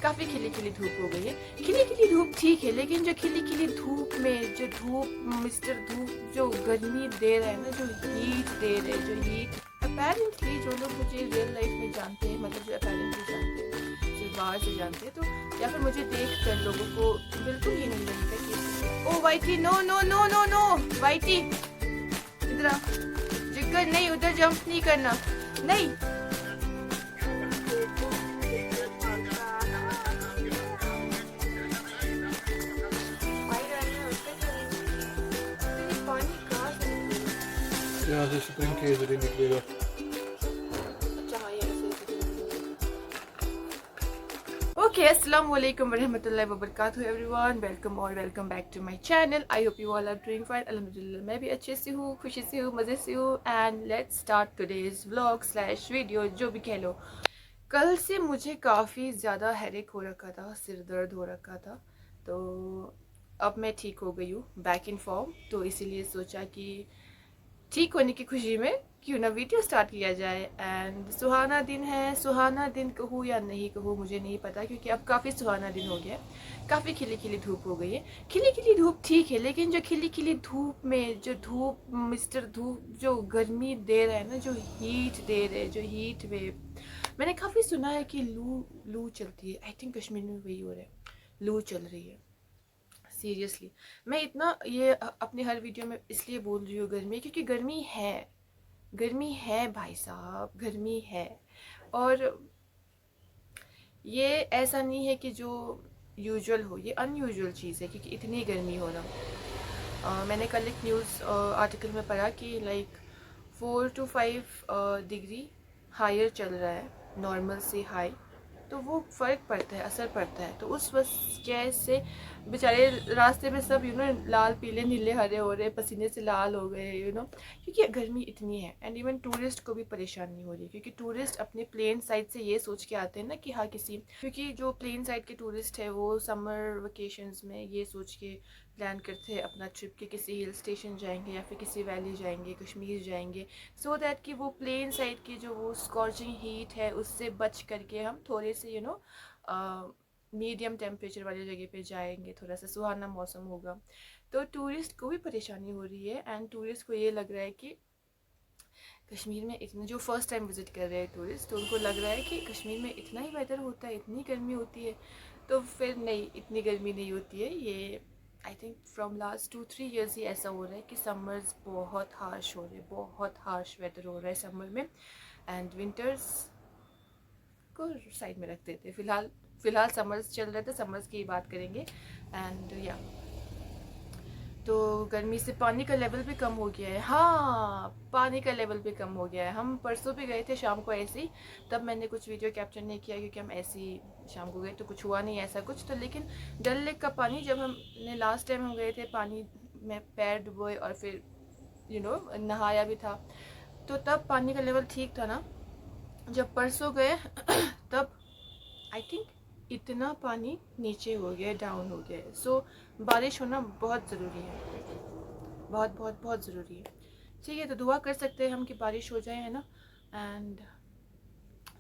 काफ़ी खिली खिली धूप हो गई है। खिली खिली धूप ठीक है, लेकिन जो खिली खिली धूप में जो धूप मिस्टर धूप जो गर्मी दे रहा है ना, जो हीट दे रहे हैं, जो हीट अपेरेंटली जो लोग मुझे रियल लाइफ में जानते हैं, मतलब जो अपेरेंटली जानते हैं, सिर्फ बाहर से जानते हैं, तो या फिर मुझे देख कर लोगों को बिल्कुल ये नहीं लगता कि oh Whitey, no no no no no Whitey इधर आ, जिगर नहीं, उधर जंप नहीं करना, नहीं। यहाँ से स्प्रिंग के जरिए निकलेगा। ओके, अस्सलाम वालेकुम वरहमतुल्लाहि वबरकातुहू एवरीवन, वेलकम और welcome back to my channel. I hope you all are doing fine. अल्हम्दुलिल्लाह मैं भी अच्छे से हूँ, खुशी से हूँ, मज़े से हूँ। And let's start today's vlog slash video, जो भी कह लो। कल से मुझे काफ़ी ज़्यादा हेडेक हो रखा था, सिर दर्द हो रखा था, तो अब मैं ठीक हो गई हूँ, बैक इन फॉर्म। तो इसीलिए सोचा कि ठीक होने की खुशी में क्यों ना वीडियो स्टार्ट किया जाए। एंड सुहाना दिन है, सुहाना दिन कहूँ या नहीं कहूँ मुझे नहीं पता, क्योंकि अब काफ़ी सुहाना दिन हो गया, काफ़ी खिली खिली धूप हो गई है। खिली खिली धूप ठीक है, लेकिन जो खिली खिली धूप में जो धूप मिस्टर धूप जो गर्मी दे रहा है ना, जो हीट दे रहे हैं, जो हीट वेव, मैंने काफ़ी सुना है कि लू लू चलती है। आई थिंक कश्मीर में वही हो रहा है, लू चल रही है। सीरियसली मैं इतना ये अपने हर वीडियो में इसलिए बोल रही हूँ गर्मी, क्योंकि गर्मी है, गर्मी है भाई साहब, गर्मी है। और ये ऐसा नहीं है कि जो यूजुअल हो, ये अनयूजुअल चीज़ है, क्योंकि इतनी गर्मी हो रहा। मैंने कल एक न्यूज़ आर्टिकल में पढ़ा कि लाइक 4 to 5 डिग्री हायर चल रहा है नॉर्मल से हाई, तो वो फ़र्क पड़ता है, असर पड़ता है। तो उस वजह से बेचारे रास्ते में सब लाल पीले नीले हरे हो रहे, पसीने से लाल हो गए, क्योंकि गर्मी इतनी है। एंड इवन टूरिस्ट को भी परेशानी हो रही है, क्योंकि टूरिस्ट अपने प्लेन साइड से ये सोच के आते हैं ना कि हाँ क्योंकि जो प्लेन साइड के टूरिस्ट है वो समर वेकेशंस में ये सोच के प्लान करते हैं अपना ट्रिप के किसी हिल स्टेशन जाएंगे या फिर किसी वैली जाएंगे, कश्मीर जाएंगे, सो दैट कि वो प्लेन साइड की जो वो स्कॉचिंग हीट है उससे बच करके हम थोड़े से मीडियम टेम्परेचर वाली जगह पे जाएंगे, थोड़ा सा सुहाना मौसम होगा। तो टूरिस्ट को भी परेशानी हो रही है। एंड टूरिस्ट को ये लग रहा है कि कश्मीर में इतना, जो फर्स्ट टाइम विज़िट कर रहे हैं टूरिस्ट, तो उनको लग रहा है कि कश्मीर में इतना ही वेदर होता है, इतनी गर्मी होती है। तो फिर नहीं, इतनी गर्मी नहीं होती है। ये I think from last 2-3 years ही ऐसा हो रहा है कि समर्स बहुत हार्श हो रहे हैं, बहुत हार्श वेदर हो रहा है समर में। एंड विंटर्स को साइड में रख देते, फिलहाल समर्स चल रहे थे, समर्स की बात करेंगे। एंड या तो गर्मी से पानी का लेवल भी कम हो गया है। हाँ, पानी का लेवल भी कम हो गया है। हम परसों भी गए थे शाम को ऐसे ही, तब मैंने कुछ वीडियो कैप्चर नहीं किया क्योंकि हम ऐसे ही शाम को गए, तो कुछ हुआ नहीं ऐसा कुछ। तो लेकिन डल लेक का पानी, जब हमने लास्ट टाइम हम गए थे, पानी में पैर डुबोए और फिर नहाया भी था, तो तब पानी का लेवल ठीक था ना। जब परसों गए तब आई थिंक इतना पानी नीचे हो गया, डाउन हो गया है। सो बारिश होना बहुत ज़रूरी है, बहुत बहुत बहुत ज़रूरी है। ठीक है, तो दुआ कर सकते हैं हम कि बारिश हो जाए, है ना। एंड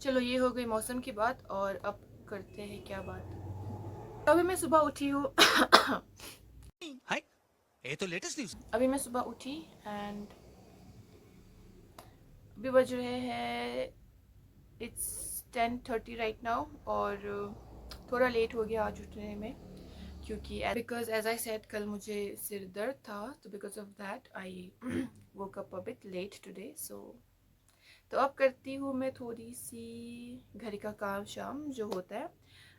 चलो, ये हो गई मौसम की बात, और अब करते हैं क्या बात। अभी मैं सुबह उठी हूँ हाय, ये तो लेटेस्ट न्यूज़। अभी मैं सुबह उठी एंड अभी बज रहे हैं, इट्स 10:30 राइट नाउ। और थोड़ा लेट हो गया आज उठने में, क्योंकि बिकॉज एज आई सेड कल मुझे सिर दर्द था, तो because of that I woke up a bit late today. So तो अब करती हूँ मैं थोड़ी सी घर का काम शाम जो होता है।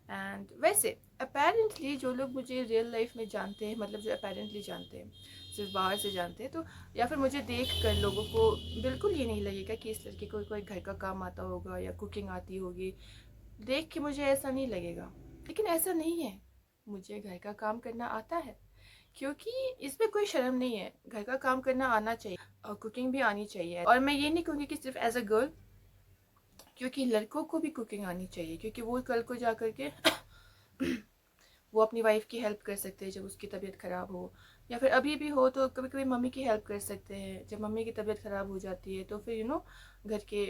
एंड वैसे अपेरेंटली जो लोग मुझे रियल लाइफ में जानते हैं, मतलब जो अपेरेंटली जानते हैं, सिर्फ बाहर से जानते हैं, तो या फिर मुझे देख कर लोगों को बिल्कुल ये नहीं लगेगा कि इस लड़के को कोई घर का काम आता होगा या कुकिंग आती होगी। देख के मुझे ऐसा नहीं लगेगा, लेकिन ऐसा नहीं है, मुझे घर का काम करना आता है, क्योंकि इसमें कोई शर्म नहीं है, घर का काम करना आना चाहिए और कुकिंग भी आनी चाहिए। और मैं ये नहीं कहूँगी कि सिर्फ एज अ गर्ल, क्योंकि लड़कों को भी कुकिंग आनी चाहिए, क्योंकि वो कल को जा कर के वो अपनी वाइफ की हेल्प कर सकते हैं जब उसकी तबीयत ख़राब हो, या फिर अभी भी हो तो कभी कभी मम्मी की हेल्प कर सकते हैं। जब मम्मी की तबीयत ख़राब हो जाती है तो फिर घर के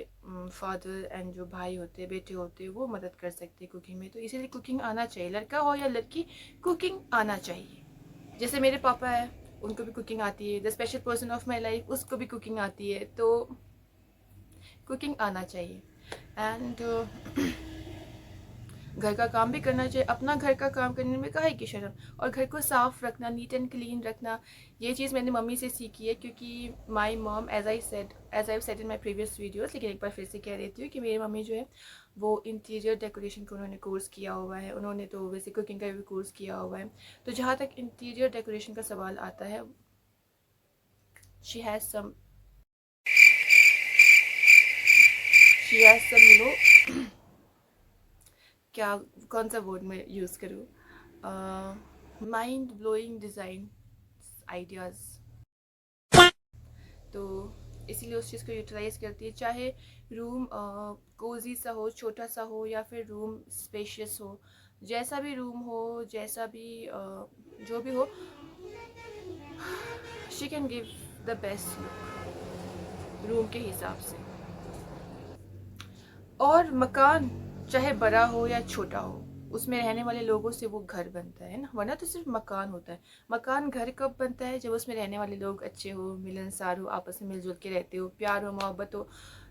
फादर एंड जो भाई होते हैं, बेटे होते हैं, वो मदद कर सकते हैं कुकिंग में। तो इसीलिए कुकिंग आना चाहिए, लड़का हो या लड़की, कुकिंग आना चाहिए। जैसे मेरे पापा है, उनको भी कुकिंग आती है। The special person of my life, उसको भी कुकिंग आती है। तो कुकिंग आना चाहिए। एंड घर का काम भी करना चाहिए। अपना घर का काम करने में काहे की शर्म। और घर को साफ रखना, नीट एंड क्लीन रखना, ये चीज़ मैंने मम्मी से सीखी है। क्योंकि my mom, as I said in my previous videos, लेकिन एक बार फिर से कह देती हूँ कि मेरी मम्मी जो है वो इंटीरियर डेकोरेशन का उन्होंने कोर्स किया हुआ है। उन्होंने तो वैसे कुकिंग का भी कोर्स किया हुआ है। तो जहाँ तक इंटीरियर डेकोरेशन का सवाल आता है, शी हैज़ सम क्या, कौन सा वर्ड मैं यूज़ करूँ, माइंड ब्लोइंग डिज़ाइन आइडियाज़। तो इसीलिए उस चीज़ को यूटिलाइज़ करती है। चाहे रूम कोजी सा हो, छोटा सा हो, या फिर रूम स्पेशियस हो, जैसा भी रूम हो, जैसा भी जो भी हो, she can give the best look room के हिसाब से। और मकान चाहे बड़ा हो या छोटा हो, उसमें रहने वाले लोगों से वो घर बनता है ना, वरना तो सिर्फ मकान होता है। मकान घर कब बनता है? जब उसमें रहने वाले लोग अच्छे हो, मिलनसार हो, आपस में मिलजुल के रहते हो, प्यार हो, मोहब्बत हो,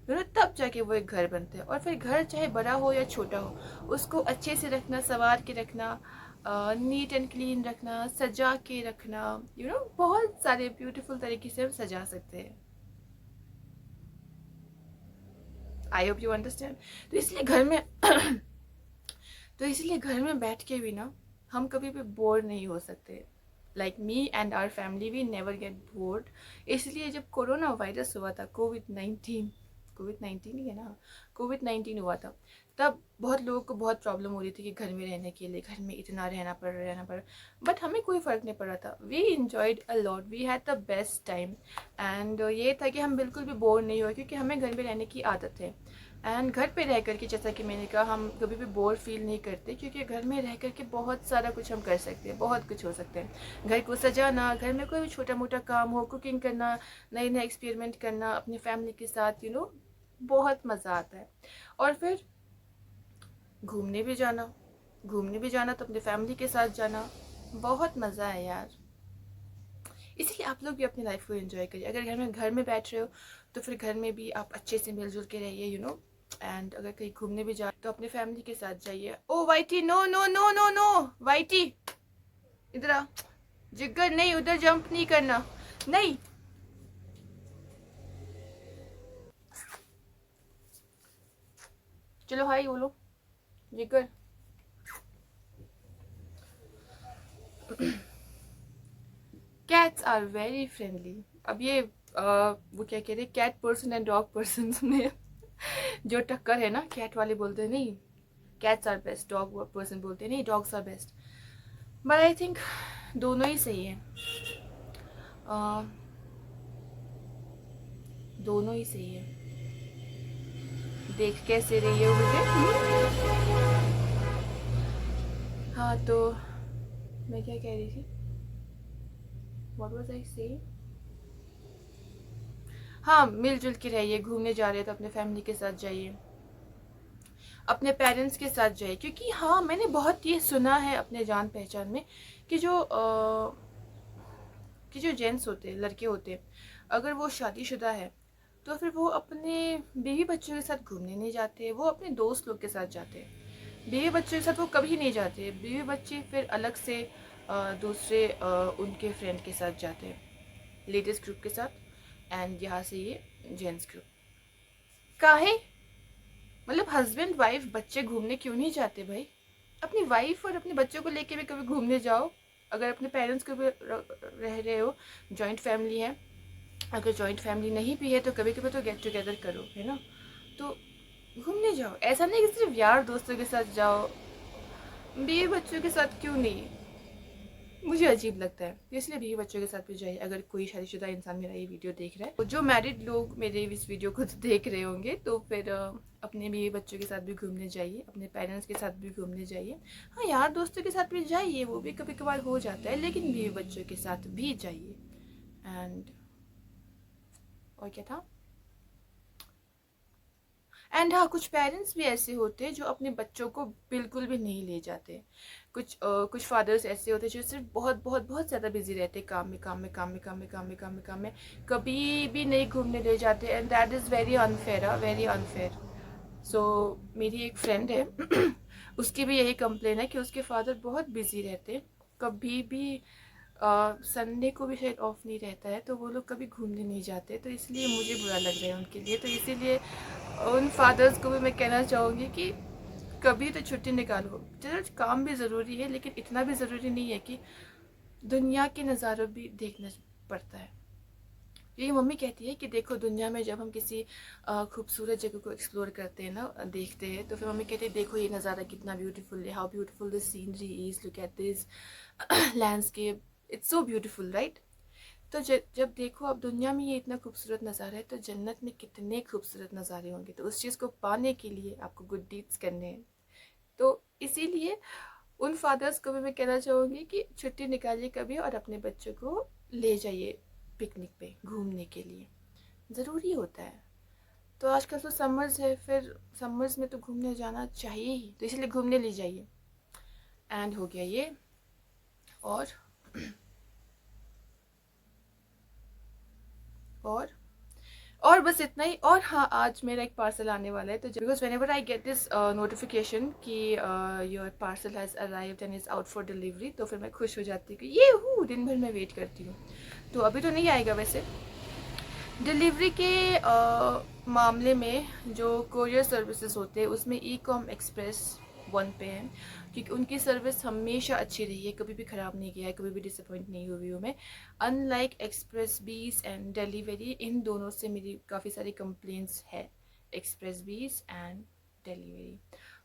तब जाके वो एक घर बनता है। और फिर घर चाहे बड़ा हो या छोटा हो, उसको अच्छे से रखना, संवार के रखना, नीट एंड क्लीन रखना, सजा के रखना, बहुत सारे ब्यूटीफुल तरीके से हम सजा सकते हैं। आई होप यू अंडरस्टैंड। तो इसलिए घर में बैठ के भी ना हम कभी भी बोर नहीं हो सकते। Like me and our family, we never get bored. इसलिए जब कोरोना वायरस हुआ था, कोविड-19 ही है ना, कोविड-19 हुआ था, तब बहुत लोगों को बहुत प्रॉब्लम हो रही थी कि घर में रहने के लिए, घर में इतना रहना पड़। बट हमें कोई फ़र्क नहीं पड़ रहा था। We enjoyed a lot, we had the best time. And ये था कि हम बिल्कुल भी बोर नहीं हुए, क्योंकि हमें घर में रहने की आदत है। एंड घर पे रह करके, जैसा कि मैंने कहा, हम कभी भी बोर फील नहीं करते, क्योंकि घर में रह करके बहुत सारा कुछ हम कर सकते हैं, बहुत कुछ हो सकते हैं। घर को सजाना, घर में कोई भी छोटा मोटा काम हो, कुकिंग करना, नए नए एक्सपेरिमेंट करना अपनी फैमिली के साथ, बहुत मज़ा आता है। और फिर घूमने भी जाना तो अपनी फैमिली के साथ जाना, बहुत मज़ा है यार। इसलिए आप लोग भी अपनी लाइफ को एंजॉय करिए। अगर घर में बैठ रहे हो तो फिर घर में भी आप अच्छे से मिलजुल के रहिए, एंड अगर कहीं घूमने भी जा तो अपने फैमिली के साथ जाइए। Oh Whitey, no no no no no, Whitey इधर आ। जिगर नहीं, उधर जंप नहीं करना, नहीं। चलो हाय बोलो जिगर। Cats are very friendly. अब ये वो क्या कह रहे, cat person and dog person में जो टक्कर है ना, कैट वाले बोलते हैं नहीं cats are best, dog person बोलते हैं नहीं dogs are best. But I think दोनों ही सही है, दोनों ही सही है। देख कैसे रही है मुझे। हाँ तो मैं क्या कह रही थी, व्हाट वाज आई सेइंग। हाँ, मिलजुल के रहिए। घूमने जा रहे हैं तो अपने फैमिली के साथ जाइए, अपने पेरेंट्स के साथ जाइए। क्योंकि हाँ, मैंने बहुत ये सुना है अपने जान पहचान में कि जो जेंट्स होते हैं, लड़के होते हैं, अगर वो शादीशुदा है तो फिर वो अपने बीवी बच्चों के साथ घूमने नहीं जाते, वो अपने दोस्त लोग के साथ जाते हैं। बीवी बच्चों के साथ वो कभी नहीं जाते। बीवी बच्चे फिर अलग से दूसरे उनके फ्रेंड के साथ जाते हैं, लेडीज़ ग्रुप के साथ। एंड यहाँ से ये जेंट्स ग्रुप काहे, मतलब हस्बैंड वाइफ बच्चे घूमने क्यों नहीं जाते भाई? अपनी वाइफ और अपने बच्चों को लेके भी कभी घूमने जाओ। अगर अपने पेरेंट्स को भी रह रहे हो, जॉइंट फैमिली है, अगर जॉइंट फैमिली नहीं भी है तो कभी कभी तो गेट टुगेदर करो, है ना। तो घूमने जाओ, ऐसा नहीं कि सिर्फ यार दोस्तों के साथ जाओ, बीवी बच्चों के साथ क्यों नहीं, मुझे अजीब लगता है। इसलिए बीवी बच्चों के साथ भी जाइए। अगर कोई शादीशुदा इंसान मेरा ये वीडियो देख रहा है, तो जो मैरिड लोग मेरे इस वीडियो को देख रहे होंगे तो फिर अपने बीवी बच्चों के साथ भी घूमने जाइए, अपने पेरेंट्स के साथ भी घूमने जाइए। हाँ यार दोस्तों के साथ भी जाइए, वो भी कभी कभार हो जाता है, लेकिन बीवी बच्चों के साथ भी जाइए। एंड और क्या था, एंड हाँ कुछ पेरेंट्स भी ऐसे होते हैं जो अपने बच्चों को बिल्कुल भी नहीं ले जाते। कुछ फादर्स ऐसे होते हैं जो सिर्फ बहुत बहुत बहुत ज़्यादा बिजी रहते हैं, काम में काम में काम में काम में काम में काम में काम में, कभी भी नहीं घूमने ले जाते। And that is very unfair, very unfair. So मेरी एक फ्रेंड है उसकी भी यही कंप्लेन है कि उसके फादर बहुत बिजी रहते, कभी भी संडे को भी शायद ऑफ नहीं रहता है, तो वो लोग कभी घूमने नहीं जाते। तो इसलिए मुझे बुरा लग रहा है उनके लिए। तो इसीलिए उन फादर्स को भी मैं कहना चाहूँगी कि कभी तो छुट्टी निकालो। चलो काम भी ज़रूरी है, लेकिन इतना भी ज़रूरी नहीं है कि दुनिया के नज़ारों भी देखना पड़ता है। यही मम्मी कहती है कि देखो दुनिया में जब हम किसी खूबसूरत जगह को एक्सप्लोर करते हैं ना, देखते हैं, तो फिर मम्मी कहती है देखो ये नज़ारा कितना ब्यूटीफुल है, how beautiful this scenery is, look at this landscape, it's so beautiful right. तो जब देखो अब दुनिया में ये इतना खूबसूरत नज़ारा है, तो जन्नत में कितने खूबसूरत नज़ारे होंगे। तो उस चीज़ को पाने के लिए आपको गुड डीड्स करने हैं। तो इसीलिए उन फादर्स को भी मैं कहना चाहूँगी कि छुट्टी निकालिए कभी और अपने बच्चों को ले जाइए पिकनिक पे घूमने के लिए, ज़रूरी होता है। तो आजकल तो समर्स है, फिर समर्स में तो घूमने जाना चाहिए ही, तो इसलिए घूमने ले जाइए। एंड हो गया ये। और बस इतना ही। और हाँ आज मेरा एक पार्सल आने वाला है, तो because whenever I get this notification कि your parcel has arrived and is out for delivery, तो फिर मैं खुश हो जाती हूँ कि ये दिन भर मैं वेट करती हूँ। तो अभी तो नहीं आएगा वैसे। डिलीवरी के मामले में जो कोरियर सर्विसेज होते हैं उसमें ई-कॉम एक्सप्रेस 1 पे है, क्योंकि उनकी सर्विस हमेशा अच्छी रही है, कभी भी ख़राब नहीं किया है, कभी भी डिसअपॉइंट नहीं हुई हूँ मैं। अनलाइक एक्सप्रेस बीस एंड डिलीवरी, इन दोनों से मेरी काफ़ी सारी कंप्लेंट्स है, एक्सप्रेस बीस एंड डिलीवरी।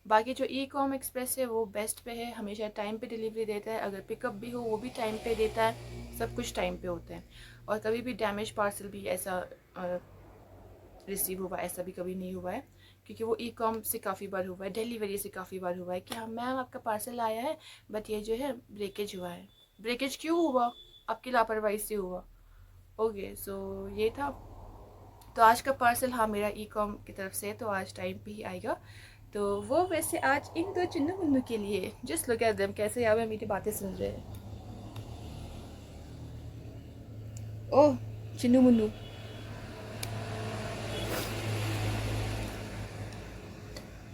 बाकी जो ई-कॉम एक्सप्रेस है वो बेस्ट पे है, हमेशा टाइम पे डिलीवरी देता है, अगर पिकअप भी हो वो भी टाइम पे देता है, सब कुछ टाइम पे होता है। और कभी भी डैमेज पार्सल भी ऐसा रिसीव हुआ ऐसा भी कभी नहीं हुआ है, क्योंकि वो ई-कॉम से काफ़ी बार हुआ है, डिलीवरी से काफ़ी बार हुआ है कि हाँ मैम आपका पार्सल आया है बट ये जो है ब्रेकेज हुआ है। ब्रेकेज क्यों हुआ? आपकी लापरवाही से हुआ। ओके सो ये था। तो आज का पार्सल हाँ मेरा ई-कॉम की तरफ से है, तो आज टाइम पे ही आएगा। तो वो वैसे आज इन दो चुन्नू मुन्नू के लिए, जस्ट लुक एट देम, कैसे यहाँ पे मेरी बातें सुन रहे हैं। ओह चिन्नू मुन्नू,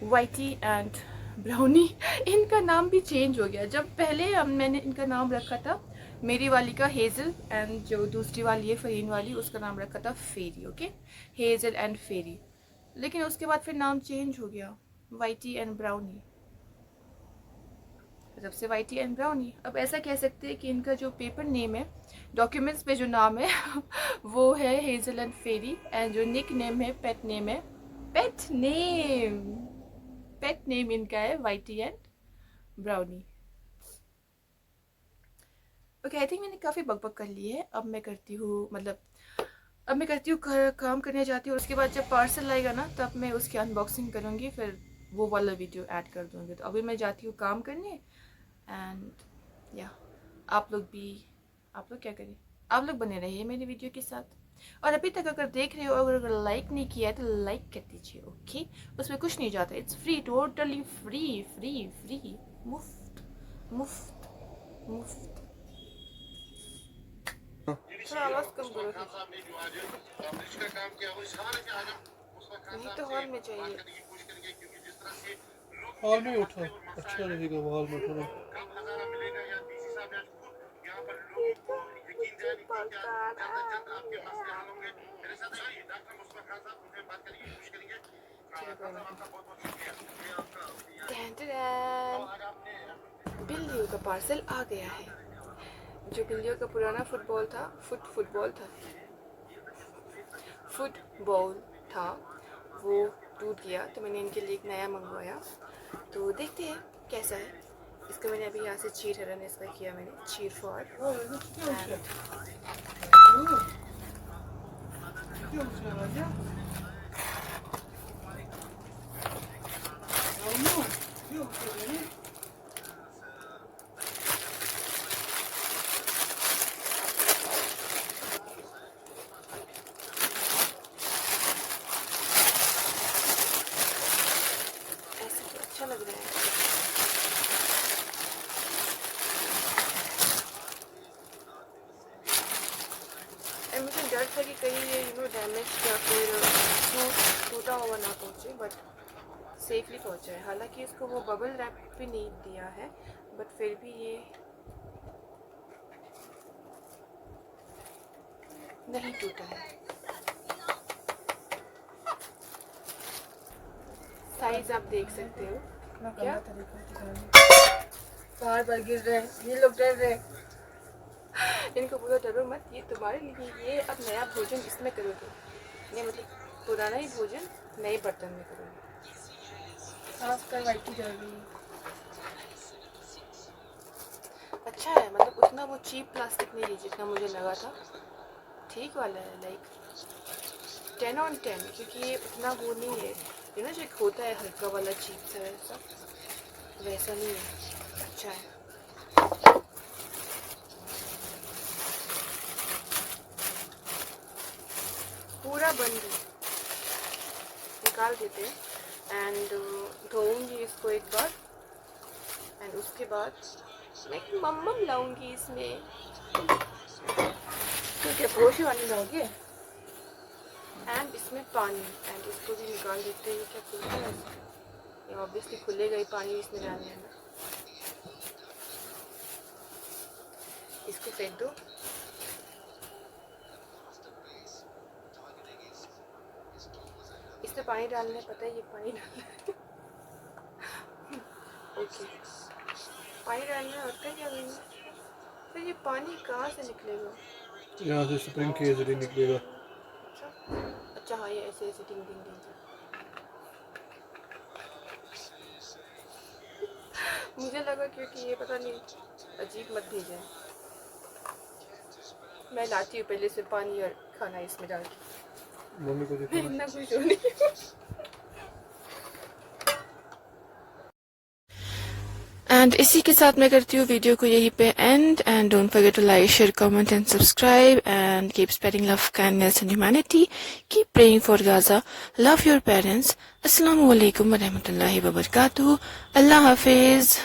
वाइटी एंड ब्राउनी, इनका नाम भी चेंज हो गया। जब पहले मैंने इनका नाम रखा था, मेरी वाली का हेज़ल एंड जो दूसरी वाली है फरीन वाली, उसका नाम रखा था फेरी। ओके, हेज़ल एंड फेरी। लेकिन उसके बाद फिर नाम चेंज हो गया, वाइटी एंड ब्राउनी। जब से वाइटी एंड ब्राउनी, अब ऐसा कह सकते हैं कि इनका जो पेपर नेम है, डॉक्यूमेंट्स पे जो नाम है वो है हेज़ल एंड फेरी, एंड जो निक नेम है, पेट नेम है, पेट नेम इनका है Whitey and Brownie. Okay I think मैंने काफ़ी बकबक कर ली है। अब मैं करती हूँ काम करने जाती हूँ। उसके बाद जब पार्सल आएगा ना तब मैं उसकी अनबॉक्सिंग करूँगी, फिर वो वाला वीडियो ऐड कर दूँगी। तो अभी मैं जाती हूँ काम करने। एंड या आप लोग क्या करें, आप लोग बने रहिए मेरी वीडियो के साथ। और अभी तक अगर देख रहे हो, अगर लाइक नहीं किया है तो लाइक कर दीजिए। ओके, उसमें कुछ नहीं जाता, it's free, totally free free free, मुफ्त मुफ्त मुफ्त। थोड़ा आवाज़ कम करो, नहीं तो हॉल में चाहिए। हॉल में उठो, अच्छा रहेगा हॉल में थोड़ा। बिल्लियों का पार्सल आ गया है। जो बिल्लियों का पुराना फुटबॉल था वो टूट गया, तो मैंने इनके लिए एक नया मंगवाया। तो देखते हैं कैसा है। इसका मैंने अभी यहाँ से चीर हरन इसका किया, मैंने चीर फॉर ऐसे तो अच्छा लग रहा है। और मुझे डर था कि कहीं ये डैमेज या फिर टूटा हुआ ना पहुँचे, बट सेफली पहुँचा है। हालांकि इसको वो बबल रैप भी नहीं दिया है, बट फिर भी ये नहीं टूटा है। साइज आप देख सकते हो। क्या बार बार गिर रहे हैं ये लोग, डर रहे हैं। इनको बोलो डरो मत, ये तुम्हारे लिए, ये अब नया भोजन इसमें करोगे, ये मतलब पुराना ही भोजन नए बर्तन में करोगे। साफ करवाई जल रही है। अच्छा है, मतलब उतना वो चीप प्लास्टिक नहीं है जितना मुझे लगा था। ठीक वाला है, लाइक 10 on 10, क्योंकि ये उतना वो नहीं है जो एक होता है हल्का वाला चीप सा, वैसा नहीं है। अच्छा है। पूरा बंद निकाल देते हैं एंड धोऊंगी इसको एक बार, एंड उसके बाद मैं एक मम्मम लाऊंगी इसमें। ठीक है, भोशवानी लाओगे एंड इसमें पानी, एंड इसको भी निकाल देते हैं। क्या खुलता है? ये ऑब्वियसली खुलेगा ही, पानी इसमें डालने में। इसको फेंक दो। इसमें पानी डालना है, पता है ये पानी डालना है। ओके, पानी डालना है, और क्या करेंगे? फिर ये पानी कहाँ से निकलेगा? यहाँ से स्प्रिंग के जरिए निकलेगा। अच्छा हाँ, ये ऐसे ऐसे टिंग टिंग टिंग। मुझे लगा क्योंकि ये पता नहीं अजीब मत भेजा। मैं लाती हूँ पहले से पानी और खाना इसमें डाल के। मम्मी को देखो। इतना कुछ हो नहीं। एंड इसी के साथ मैं करती हूँ वीडियो को यहीं पे and don't forget to like, share, comment and subscribe and keep spreading love, kindness and humanity. Keep praying for Gaza. Love your parents. अस्सलाम वालेकुम व रहमतुल्लाहि व बरकातुहू। अल्लाह हाफिज।